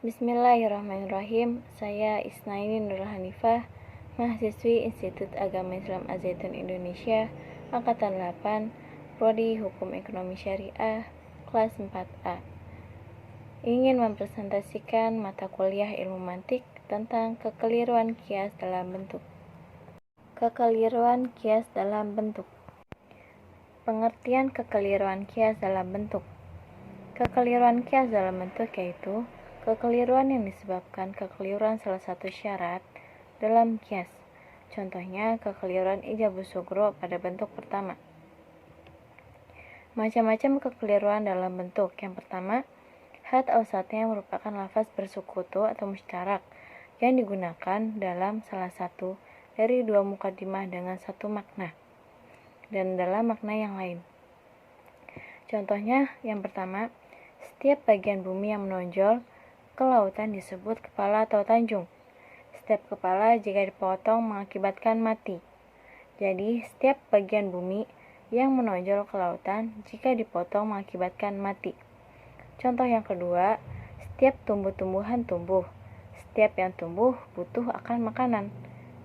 Bismillahirrahmanirrahim. Saya Isnaini Nur Hanifah, mahasiswi Institut Agama Islam Az-Zaitun Indonesia, Angkatan 8, Prodi Hukum Ekonomi Syariah, kelas 4A. Ingin mempresentasikan mata kuliah ilmu mantik tentang kekeliruan kias dalam bentuk. Kekeliruan kias dalam bentuk. Pengertian kekeliruan kias dalam bentuk. Kekeliruan kias dalam bentuk yaitu kekeliruan yang disebabkan kekeliruan salah satu syarat dalam kias. Contohnya, kekeliruan ijabus sugro pada bentuk pertama. Macam-macam kekeliruan dalam bentuk. Yang pertama, had awsatnya merupakan lafaz bersekutu atau musyarak yang digunakan dalam salah satu dari dua mukadimah dengan satu makna dan dalam makna yang lain. Contohnya, yang pertama, setiap bagian bumi yang menonjol ke lautan disebut kepala atau tanjung. Setiap kepala jika dipotong mengakibatkan mati. Jadi, setiap bagian bumi yang menonjol ke lautan jika dipotong mengakibatkan mati. Contoh yang kedua, setiap tumbuh-tumbuhan tumbuh. Setiap yang tumbuh butuh akan makanan.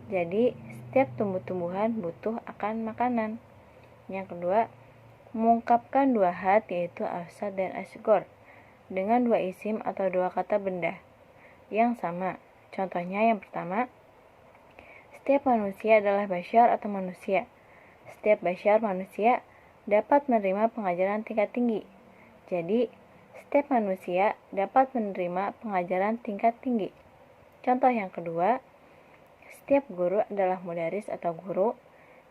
Jadi, setiap tumbuh-tumbuhan butuh akan makanan. Yang kedua, mengungkapkan dua had yaitu awsat dan asgor dengan dua isim atau dua kata benda yang sama. Contohnya yang pertama, setiap manusia adalah basyar atau manusia. Setiap basyar manusia dapat menerima pengajaran tingkat tinggi. Jadi, setiap manusia dapat menerima pengajaran tingkat tinggi. Contoh yang kedua, setiap guru adalah mudaris atau guru.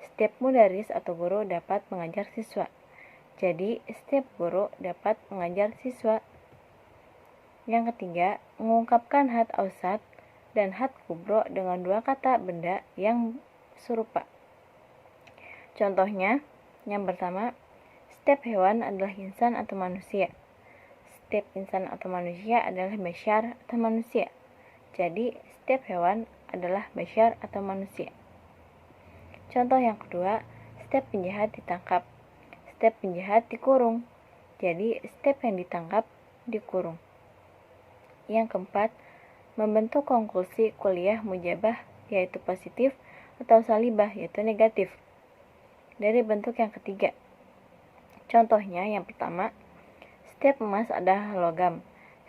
Setiap mudaris atau guru dapat mengajar siswa. Jadi, setiap guru dapat mengajar siswa. Yang ketiga, mengungkapkan had awsat dan had kubro dengan dua kata benda yang serupa. Contohnya, yang pertama, setiap hewan adalah insan atau manusia. Setiap insan atau manusia adalah basyar atau manusia. Jadi, setiap hewan adalah basyar atau manusia. Contoh yang kedua, setiap penjahat ditangkap. Setiap penjahat dikurung. Jadi, setiap yang ditangkap dikurung. Yang keempat, membentuk konklusi kuliah mujabah yaitu positif atau salibah yaitu negatif dari bentuk yang ketiga. Contohnya yang pertama, setiap emas adalah logam.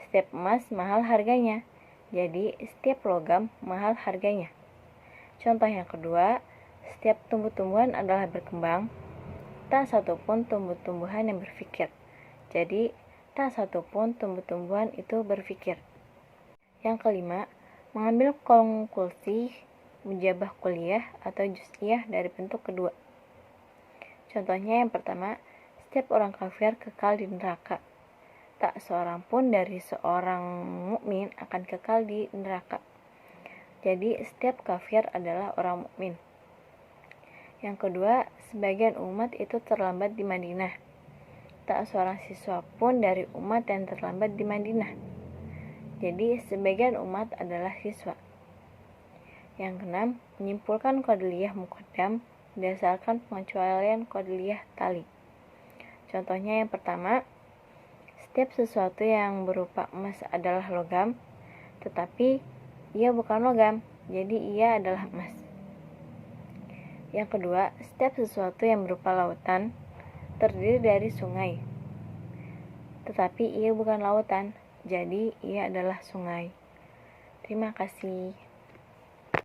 Setiap emas mahal harganya. Jadi, setiap logam mahal harganya. Contoh yang kedua, setiap tumbuh-tumbuhan adalah berkembang. Tak satupun tumbuh-tumbuhan yang berpikir. Jadi, tak satupun tumbuh-tumbuhan itu berpikir. Yang kelima, mengambil konklusi mujabah kuliah atau juz'iyah dari bentuk kedua. Contohnya yang pertama, setiap orang kafir kekal di neraka. Tak seorang pun dari seorang mukmin akan kekal di neraka. Jadi, setiap kafir adalah orang mukmin. Yang kedua, sebagian umat itu terlambat di Madinah. Tak seorang siswa pun dari umat yang terlambat di Madinah. Jadi, sebagian umat adalah siswa. Yang keenam, menyimpulkan qauliyah muqaddam berdasarkan pengecualian qauliyah tali. Contohnya yang pertama, setiap sesuatu yang berupa emas adalah logam, tetapi ia bukan logam, jadi ia adalah emas. Yang kedua, setiap sesuatu yang berupa lautan terdiri dari sungai, tetapi ia bukan lautan, jadi ia adalah sungai. Terima kasih.